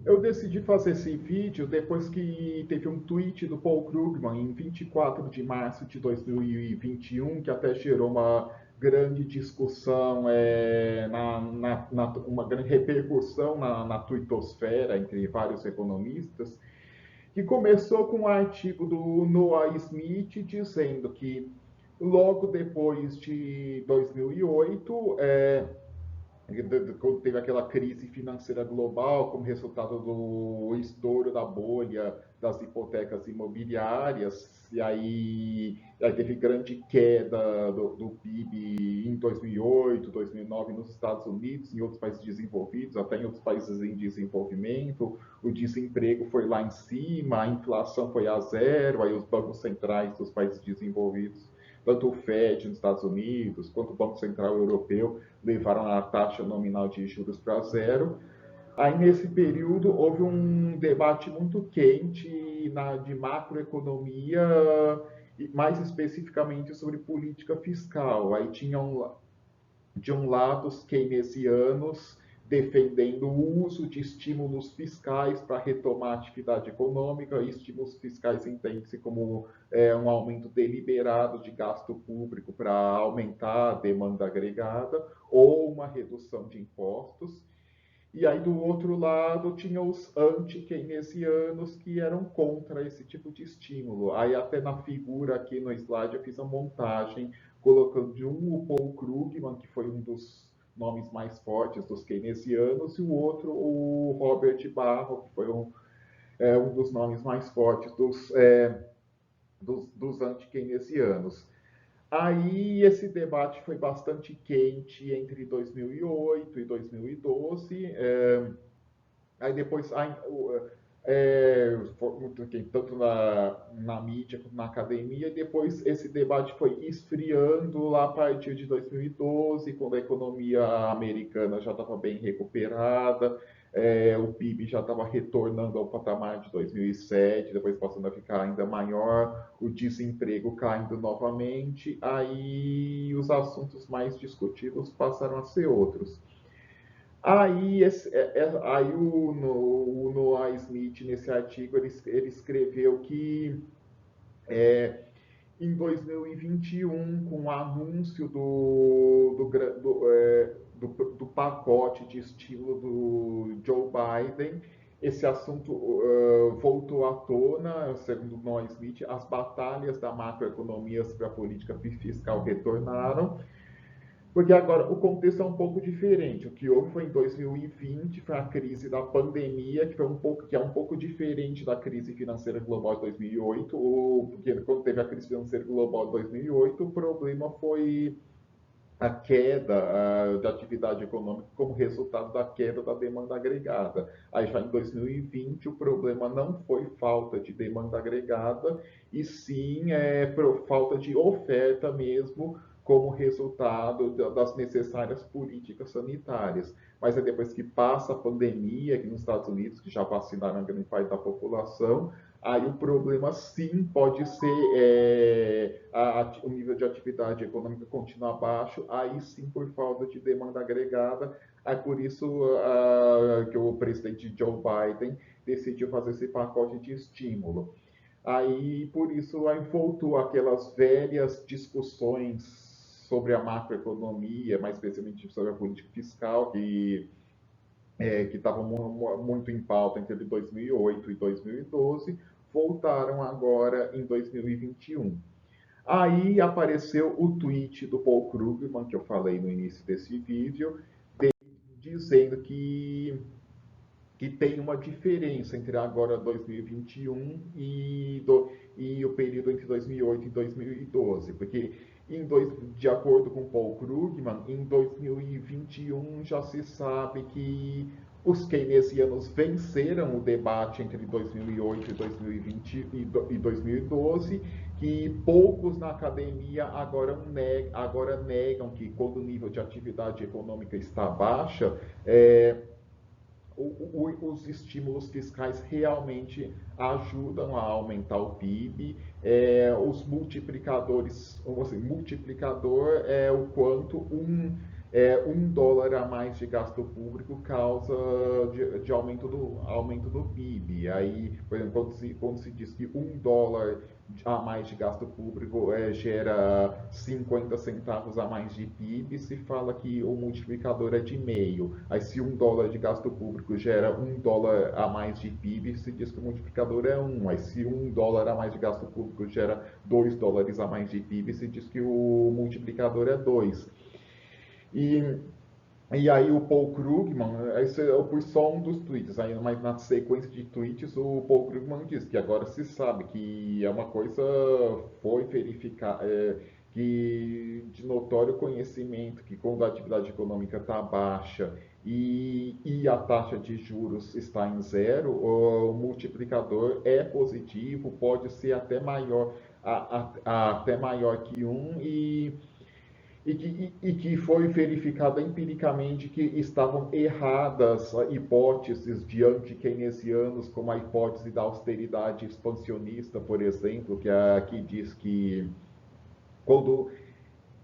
Eu decidi fazer esse vídeo depois que teve um tweet do Paul Krugman em 24 de março de 2021, que até gerou uma grande discussão, uma grande repercussão na tuitosfera entre vários economistas, que começou com um artigo do Noah Smith dizendo que logo depois de 2008, quando teve aquela crise financeira global como resultado do estouro da bolha das hipotecas imobiliárias, e aí teve grande queda do PIB em 2008, 2009 nos Estados Unidos, em outros países desenvolvidos, até em outros países em desenvolvimento, o desemprego foi lá em cima, a inflação foi a zero, aí os bancos centrais dos países desenvolvidos, tanto o Fed nos Estados Unidos quanto o Banco Central Europeu, levaram a taxa nominal de juros para zero. Aí, nesse período, houve um debate muito quente de macroeconomia, e mais especificamente sobre política fiscal. Aí tinham, de um lado, os keynesianos defendendo o uso de estímulos fiscais para retomar a atividade econômica. E estímulos fiscais entende-se como um aumento deliberado de gasto público para aumentar a demanda agregada ou uma redução de impostos. E aí, do outro lado, tinha os anti-keynesianos que eram contra esse tipo de estímulo. Aí, até na figura aqui no slide, eu fiz a montagem colocando de um o Paul Krugman, que foi um dos nomes mais fortes dos keynesianos, e o outro o Robert Barro, que foi um dos nomes mais fortes dos anti-keynesianos. Aí esse debate foi bastante quente entre 2008 e 2012. Aí depois, tanto na mídia quanto na academia, e depois esse debate foi esfriando lá a partir de 2012, quando a economia americana já estava bem recuperada, o PIB já estava retornando ao patamar de 2007, depois passando a ficar ainda maior, o desemprego caindo novamente, aí os assuntos mais discutidos passaram a ser outros. Aí o Noah Smith, nesse artigo, ele escreveu que em 2021, com o anúncio do pacote de estímulo do Joe Biden, esse assunto voltou à tona, segundo Noah Smith, as batalhas da macroeconomia para a política fiscal retornaram, porque agora o contexto é um pouco diferente. O que houve foi em 2020, foi a crise da pandemia, que é um pouco diferente da crise financeira global de 2008, porque quando teve a crise financeira global de 2008, o problema foi a queda da atividade econômica como resultado da queda da demanda agregada. Aí já em 2020 o problema não foi falta de demanda agregada, e sim por falta de oferta mesmo, como resultado das necessárias políticas sanitárias. Mas é depois que passa a pandemia, aqui nos Estados Unidos, que já vacinaram a grande parte da população, aí o problema sim pode ser o nível de atividade econômica continuar baixo, aí sim por falta de demanda agregada. É por isso que o presidente Joe Biden decidiu fazer esse pacote de estímulo. Aí, por isso, aí voltou aquelas velhas discussões sobre a macroeconomia, mais especificamente sobre a política fiscal, que estavam muito em pauta entre 2008 e 2012, voltaram agora em 2021. Aí apareceu o tweet do Paul Krugman, que eu falei no início desse vídeo, dizendo que tem uma diferença entre agora 2021 e o período entre 2008 e 2012, porque de acordo com Paul Krugman, em 2021 já se sabe que os keynesianos venceram o debate entre 2008 e 2020 e 2012, que poucos na academia agora negam que quando o nível de atividade econômica está baixa, os estímulos fiscais realmente ajudam a aumentar o PIB. Os multiplicadores, assim, multiplicador é o quanto US$ 1 a mais de gasto público causa de aumento do PIB. Aí, por exemplo, quando se diz que US$ 1 a mais de gasto público gera 50 centavos a mais de PIB, se fala que o multiplicador é de meio. Aí, se US$ 1 de gasto público gera US$ 1 a mais de PIB, se diz que o multiplicador é 1. Aí, se US$ 1 a mais de gasto público gera US$ 2 a mais de PIB, se diz que o multiplicador é 2. E e aí o Paul Krugman, esse eu pus só um dos tweets, aí, mas na sequência de tweets o Paul Krugman diz que agora se sabe que é uma coisa, foi verificar, que de notório conhecimento que quando a atividade econômica está baixa e a taxa de juros está em zero, o multiplicador é positivo, pode ser até maior, até maior que um e que foi verificado empiricamente que estavam erradas hipóteses de anti-keynesianos, como a hipótese da austeridade expansionista, por exemplo, que diz que quando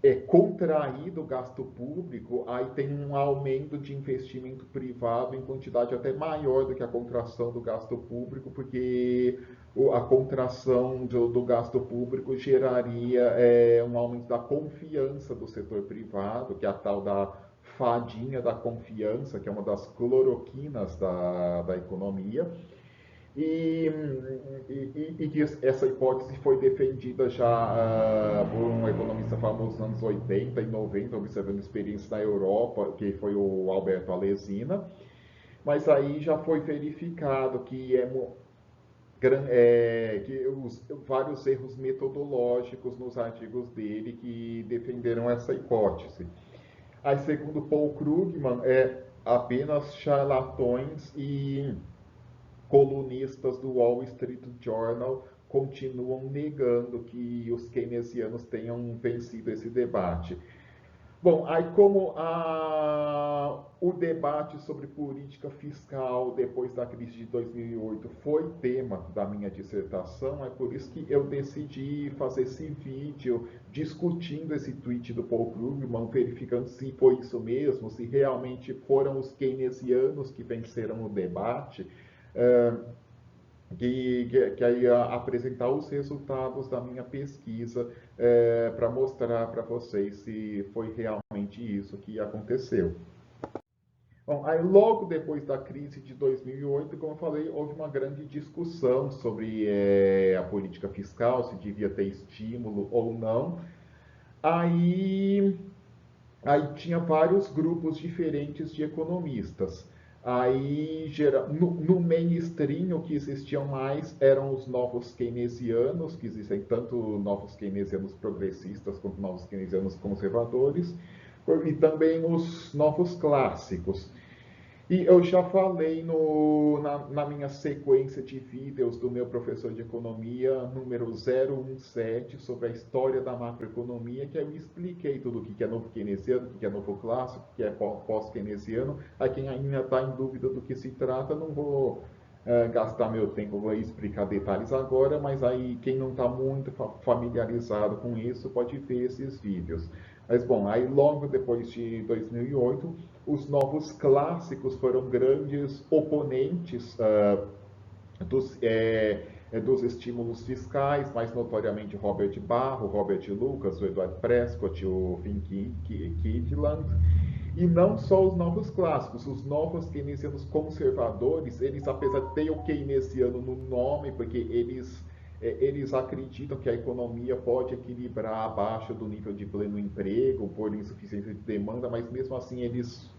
é contraído o gasto público, aí tem um aumento de investimento privado em quantidade até maior do que a contração do gasto público, porque a contração do gasto público geraria um aumento da confiança do setor privado, que é a tal da fadinha da confiança, que é uma das cloroquinas da economia. E, e que essa hipótese foi defendida já por um economista famoso nos anos 80 e 90, observando experiências na Europa, que foi o Alberto Alesina, mas aí já foi verificado que vários erros metodológicos nos artigos dele que defenderam essa hipótese. Aí, segundo Paul Krugman, apenas charlatões e colunistas do Wall Street Journal continuam negando que os keynesianos tenham vencido esse debate. Bom, aí como o debate sobre política fiscal depois da crise de 2008 foi tema da minha dissertação, é por isso que eu decidi fazer esse vídeo discutindo esse tweet do Paul Krugman, verificando se foi isso mesmo, se realmente foram os keynesianos que venceram o debate. Uh, que aí ia apresentar os resultados da minha pesquisa para mostrar para vocês se foi realmente isso que aconteceu. Bom, aí logo depois da crise de 2008, como eu falei, houve uma grande discussão sobre a política fiscal, se devia ter estímulo ou não. Aí Aí tinha vários grupos diferentes de economistas. Aí, no mainstream, o que existiam mais eram os novos keynesianos, que existem tanto novos keynesianos progressistas quanto novos keynesianos conservadores, e também os novos clássicos. E eu já falei na minha sequência de vídeos do meu professor de economia, número 017, sobre a história da macroeconomia, que eu expliquei tudo o que é novo keynesiano, o que é novo clássico, o que é pós-keynesiano. A quem ainda está em dúvida do que se trata, não vou gastar meu tempo, vou explicar detalhes agora, mas aí quem não está muito familiarizado com isso pode ver esses vídeos. Mas bom, aí logo depois de 2008, os novos clássicos foram grandes oponentes dos estímulos fiscais, mais notoriamente Robert Barro, Robert Lucas, o Edward Prescott, o Finn Kydland. E não só os novos clássicos, os novos keynesianos conservadores, eles, apesar de ter o keynesiano no nome, porque eles acreditam que a economia pode equilibrar abaixo do nível de pleno emprego por insuficiência de demanda, mas mesmo assim eles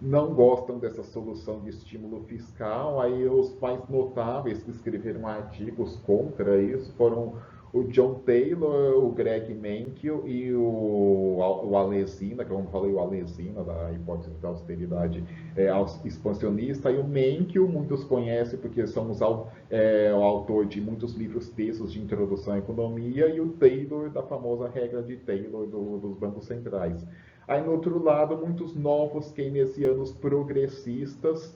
não gostam dessa solução de estímulo fiscal. Aí os mais notáveis que escreveram artigos contra isso foram o John Taylor, o Greg Mankiw e o Alesina, que eu falei, o Alesina, da hipótese da austeridade expansionista, e o Mankiw, muitos conhecem porque são o autor de muitos livros textos de introdução à economia, e o Taylor, da famosa regra de Taylor dos bancos centrais. Aí, no outro lado, muitos novos keynesianos progressistas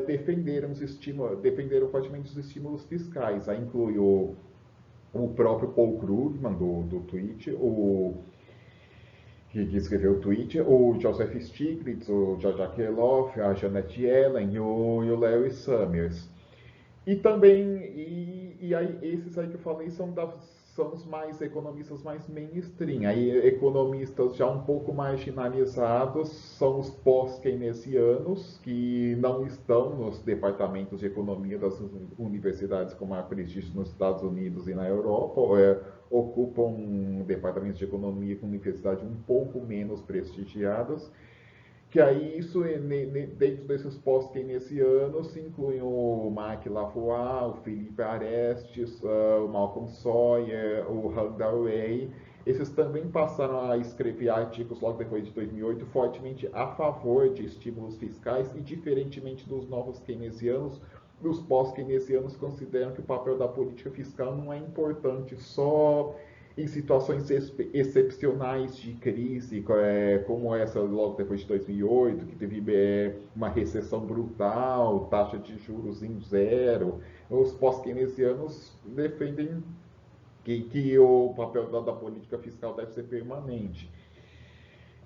defenderam fortemente os estímulos fiscais. Aí inclui o próprio Paul Krugman, do tweet, que escreveu o tweet, o Joseph Stiglitz, o Jean-Jacques Keloff, a Janet Yellen e o Larry Summers. E também, e aí, esses aí que eu falei são os mais economistas mais mainstream. Aí, economistas já um pouco marginalizados são os pós-keynesianos, que não estão nos departamentos de economia das universidades com maior prestígio nos Estados Unidos e na Europa, ocupam departamentos de economia com universidades um pouco menos prestigiadas. Que aí isso, dentro desses pós-keynesianos, se incluem o Mark Lavoie, o Felipe Arestes, o Malcolm Sawyer, o Randall Wray. Esses também passaram a escrever artigos logo depois de 2008 fortemente a favor de estímulos fiscais e, diferentemente dos novos keynesianos, os pós-keynesianos consideram que o papel da política fiscal não é importante só em situações excepcionais de crise, como essa logo depois de 2008, que teve uma recessão brutal, taxa de juros em zero. Os pós-keynesianos defendem que o papel da política fiscal deve ser permanente.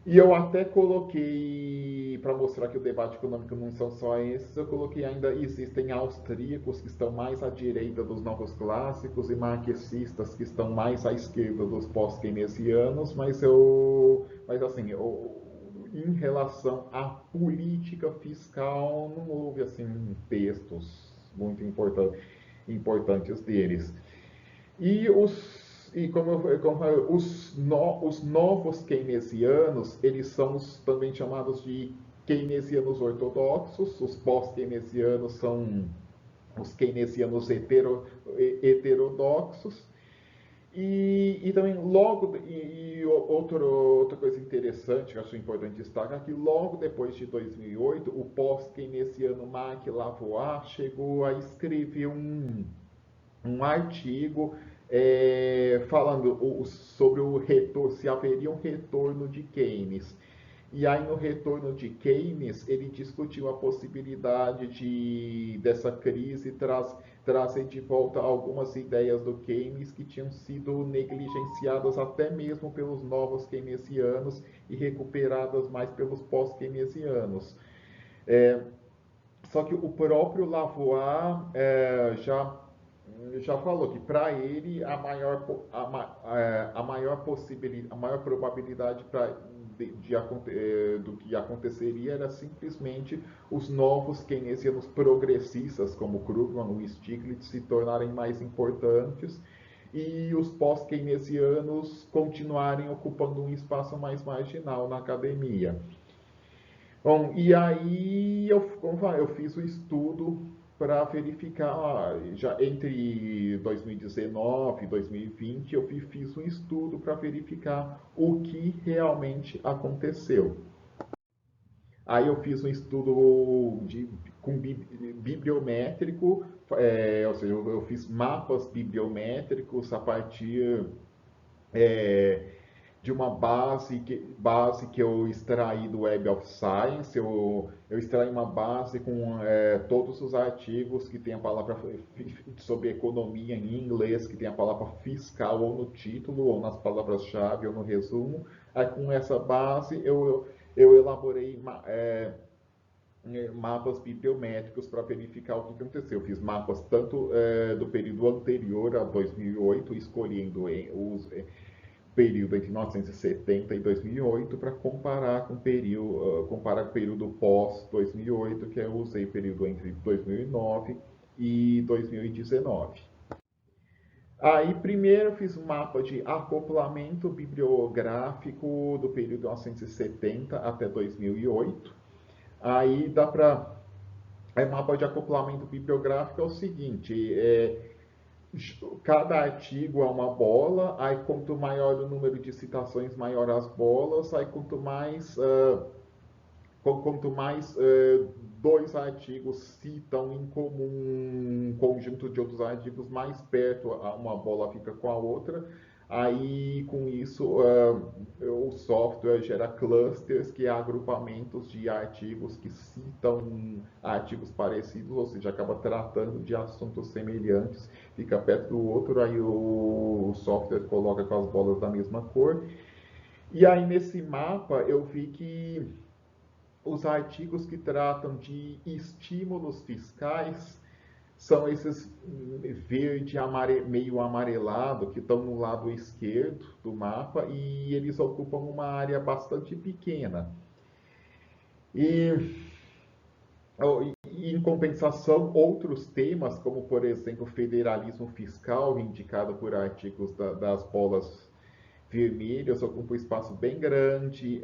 E eu até coloquei, para mostrar que o debate econômico não são só esses, eu coloquei ainda existem austríacos que estão mais à direita dos novos clássicos e marxistas que estão mais à esquerda dos pós-keynesianos, mas assim, em relação à política fiscal, não houve assim textos muito importantes deles. E os novos keynesianos, eles são também chamados de keynesianos ortodoxos, os pós-keynesianos são os keynesianos heterodoxos, e também outra coisa interessante que eu acho importante destacar é que logo depois de 2008, o pós-keynesiano Mark Lavoie chegou a escrever um artigo falando sobre o retorno, se haveria um retorno de Keynes. E aí, no retorno de Keynes, ele discutiu a possibilidade dessa crise trazer de volta algumas ideias do Keynes que tinham sido negligenciadas até mesmo pelos novos keynesianos e recuperadas mais pelos pós-keynesianos. Só que o próprio Lavoie já falou que para ele a maior probabilidade do que aconteceria era simplesmente os novos keynesianos progressistas, como Krugman e Stiglitz, se tornarem mais importantes e os pós-keynesianos continuarem ocupando um espaço mais marginal na academia. Bom, e aí eu fiz o estudo para verificar, já entre 2019 e 2020, eu fiz um estudo para verificar o que realmente aconteceu. Aí eu fiz um estudo com bibliométrico, ou seja, eu fiz mapas bibliométricos a partir de uma base que eu extraí do Web of Science. Eu extraí uma base com todos os artigos que tem a palavra sobre economia em inglês, que tem a palavra fiscal ou no título, ou nas palavras-chave, ou no resumo. Aí, com essa base, eu elaborei mapas bibliométricos para verificar o que aconteceu. Eu fiz mapas tanto do período anterior a 2008, escolhendo os período entre 1970 e 2008 para comparar com o período pós 2008, que eu usei o período entre 2009 e 2019. Aí primeiro eu fiz um mapa de acoplamento bibliográfico do período 1970 até 2008. Aí dá para mapa de acoplamento bibliográfico é o seguinte, cada artigo é uma bola, aí quanto maior o número de citações, maior as bolas, aí quanto mais dois artigos citam em comum um conjunto de outros artigos, mais perto uma bola fica com a outra. Aí, com isso, o software gera clusters, que é agrupamentos de artigos que citam artigos parecidos, ou seja, acaba tratando de assuntos semelhantes, fica perto do outro, aí o software coloca com as bolas da mesma cor. E aí, nesse mapa, eu vi que os artigos que tratam de estímulos fiscais são esses verde meio amarelado que estão no lado esquerdo do mapa e eles ocupam uma área bastante pequena. E, em compensação, outros temas, como por exemplo federalismo fiscal, indicado por artigos das bolas vermelhas, ocupa um espaço bem grande,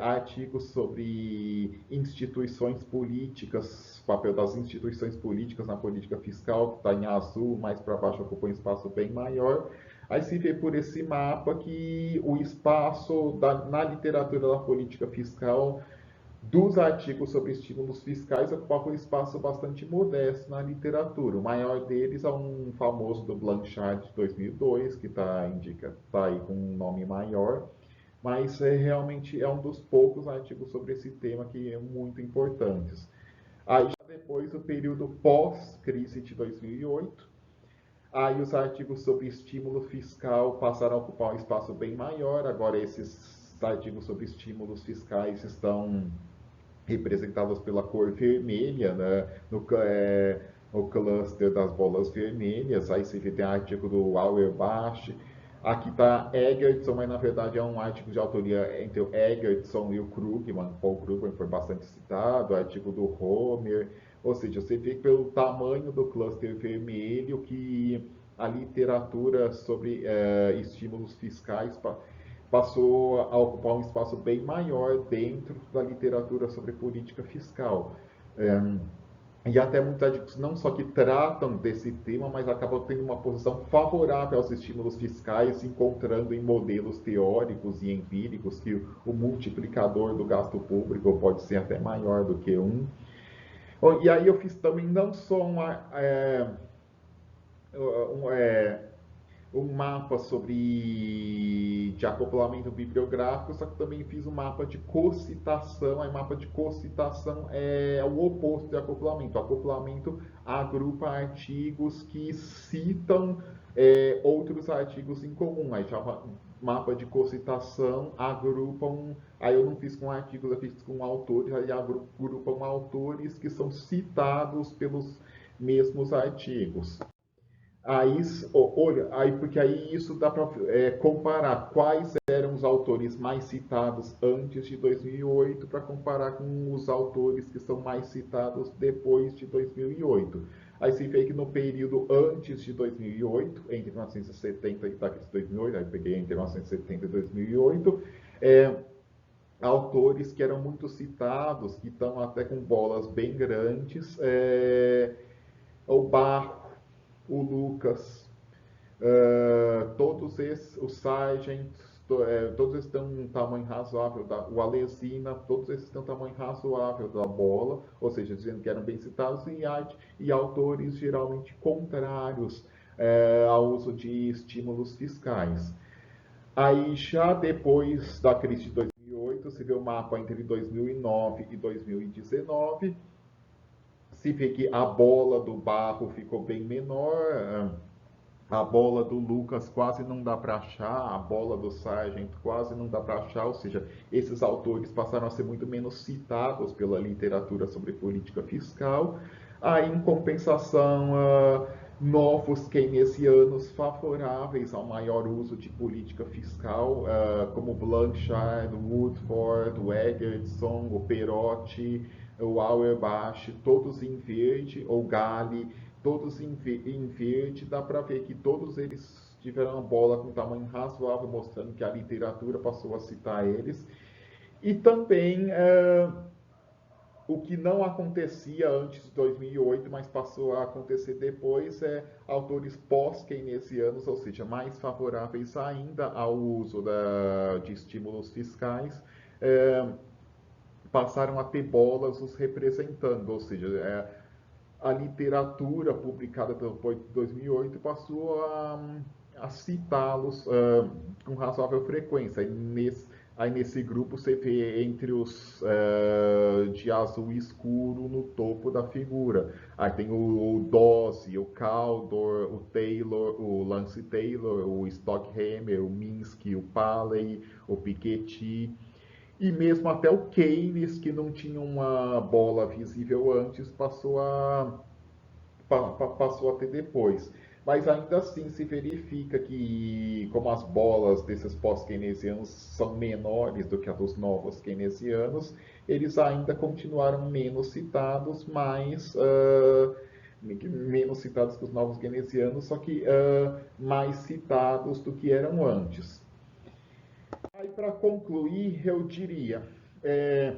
artigos sobre instituições políticas, o papel das instituições políticas na política fiscal, que está em azul, mais para baixo ocupa um espaço bem maior. Aí se vê por esse mapa que o espaço na literatura da política fiscal dos artigos sobre estímulos fiscais ocupava um espaço bastante modesto na literatura. O maior deles é um famoso do Blanchard de 2002, que está aí com um nome maior, mas realmente é um dos poucos artigos sobre esse tema que é muito importantes. Aí já depois o período pós-crise de 2008, aí os artigos sobre estímulo fiscal passaram a ocupar um espaço bem maior. Agora esses artigos sobre estímulos fiscais estão representadas pela cor vermelha, né? No cluster das bolas vermelhas. Aí você tem artigo do Auerbach. Aqui está Egerton, mas na verdade é um artigo de autoria entre o Egerton e o Krugman. Paul Krugman foi bastante citado, artigo do Homer. Ou seja, você vê pelo tamanho do cluster vermelho que a literatura sobre estímulos fiscais passou a ocupar um espaço bem maior dentro da literatura sobre política fiscal. E até muitos artigos não só que tratam desse tema, mas acabam tendo uma posição favorável aos estímulos fiscais, encontrando em modelos teóricos e empíricos que o multiplicador do gasto público pode ser até maior do que um. E aí eu fiz também não só um mapa de acoplamento bibliográfico, só que também fiz um mapa de cocitação. Aí, mapa de cocitação é o oposto de acoplamento. O acoplamento agrupa artigos que citam outros artigos em comum. Aí já mapa de cocitação agrupam. Aí eu não fiz com artigos, eu fiz com autores. Aí agrupam autores que são citados pelos mesmos artigos. Aí, olha, aí, porque aí isso dá para comparar quais eram os autores mais citados antes de 2008 para comparar com os autores que são mais citados depois de 2008. Aí se vê que no período antes de 2008, entre 1970 e 2008, aí peguei entre 1970 e 2008, autores que eram muito citados, que estão até com bolas bem grandes, o Barro, o Lucas, todos esses, o Sargent, todos esses têm um tamanho razoável, o Alesina, todos esses têm um tamanho razoável da bola, ou seja, dizendo que eram bem citados em arte, e autores geralmente contrários ao uso de estímulos fiscais. Aí, já depois da crise de 2008, se vê o mapa entre 2009 e 2019, se vê que a bola do Barro ficou bem menor, a bola do Lucas quase não dá para achar, a bola do Sargent quase não dá para achar, ou seja, esses autores passaram a ser muito menos citados pela literatura sobre política fiscal. Aí, em compensação, novos keynesianos favoráveis ao maior uso de política fiscal, como Blanchard, Woodford, o Egerton, o Perotti, o Auerbach, todos em verde, ou Galli, todos em verde. Dá para ver que todos eles tiveram uma bola com tamanho razoável, mostrando que a literatura passou a citar eles. E também o que não acontecia antes de 2008, mas passou a acontecer depois, autores pós-keynesianos, ou seja, mais favoráveis ainda ao uso de estímulos fiscais, passaram a ter bolas os representando, ou seja, a literatura publicada depois de 2008 passou a citá-los com razoável frequência. Aí nesse grupo você vê entre os de azul escuro no topo da figura. Aí tem o Dossi, o Caldor, o Taylor, o Lance Taylor, o Stockhammer, o Minsky, o Paley, o Piketty. E mesmo até o Keynes, que não tinha uma bola visível antes, passou a ter depois. Mas ainda assim se verifica que, como as bolas desses pós-keynesianos são menores do que a dos novos keynesianos, eles ainda continuaram menos citados, mas menos citados que os novos keynesianos, só que mais citados do que eram antes. Aí, para concluir, eu diria, é,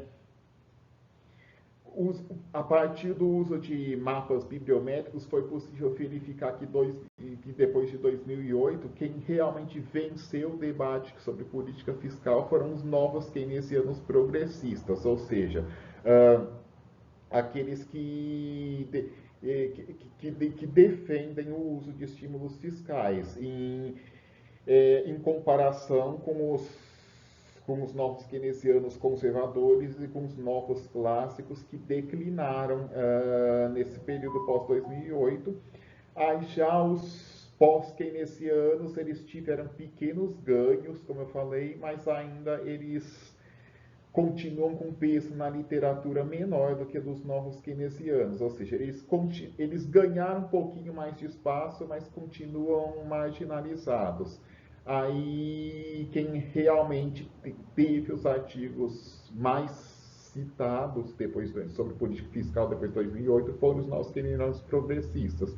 a partir do uso de mapas bibliométricos, foi possível verificar que depois de 2008, quem realmente venceu o debate sobre política fiscal foram os novos keynesianos progressistas, ou seja, aqueles que defendem o uso de estímulos fiscais em comparação com os novos keynesianos conservadores e com os novos clássicos que declinaram nesse período pós-2008. Aí já os pós-keynesianos, eles tiveram pequenos ganhos, como eu falei, mas ainda eles continuam com peso na literatura menor do que dos novos keynesianos, ou seja, eles ganharam um pouquinho mais de espaço, mas continuam marginalizados. Aí quem realmente teve os artigos mais citados sobre política fiscal depois de 2008 foram os nossos keynesianos progressistas.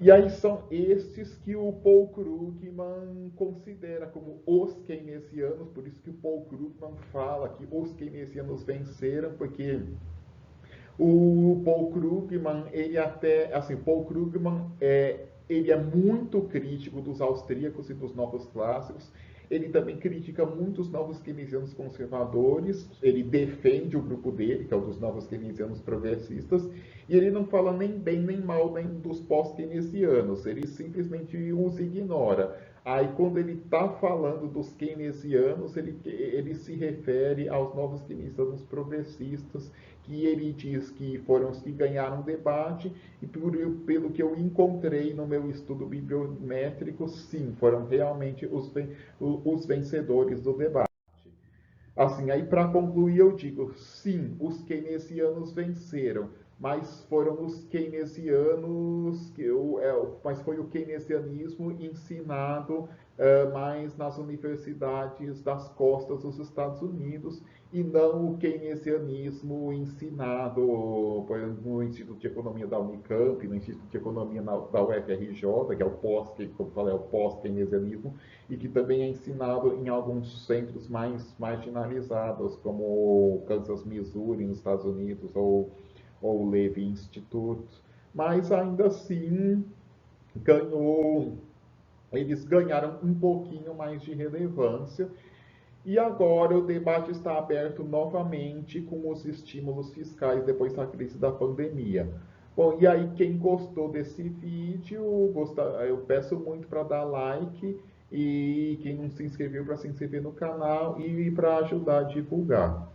E aí são estes que o Paul Krugman considera como os keynesianos, por isso que o Paul Krugman fala que os keynesianos venceram, porque o Paul Krugman, Paul Krugman ele é muito crítico dos austríacos e dos novos clássicos. Ele também critica muito os novos keynesianos conservadores, ele defende o grupo dele, que é o dos novos keynesianos progressistas, e ele não fala nem bem nem mal nem dos pós-keynesianos, ele simplesmente os ignora. Aí, quando ele está falando dos keynesianos, ele se refere aos novos keynesianos progressistas, que ele diz que foram os que ganharam o debate, e pelo que eu encontrei no meu estudo bibliométrico, sim, foram realmente os vencedores do debate. Assim, aí para concluir eu digo, sim, os keynesianos venceram, mas foram os keynesianos, mas foi o keynesianismo ensinado mais nas universidades das costas dos Estados Unidos e não o keynesianismo ensinado, por exemplo, no Instituto de Economia da Unicamp, no Instituto de Economia da UFRJ, que é o como eu falei, é o pós-keynesianismo, e que também é ensinado em alguns centros mais marginalizados, como o Kansas, Missouri, nos Estados Unidos, ou o Levi Institute. Mas ainda assim, eles ganharam um pouquinho mais de relevância. E agora o debate está aberto novamente com os estímulos fiscais depois da crise da pandemia. Bom, e aí quem gostou desse vídeo, eu peço muito para dar like e quem não se inscreveu para se inscrever no canal e para ajudar a divulgar.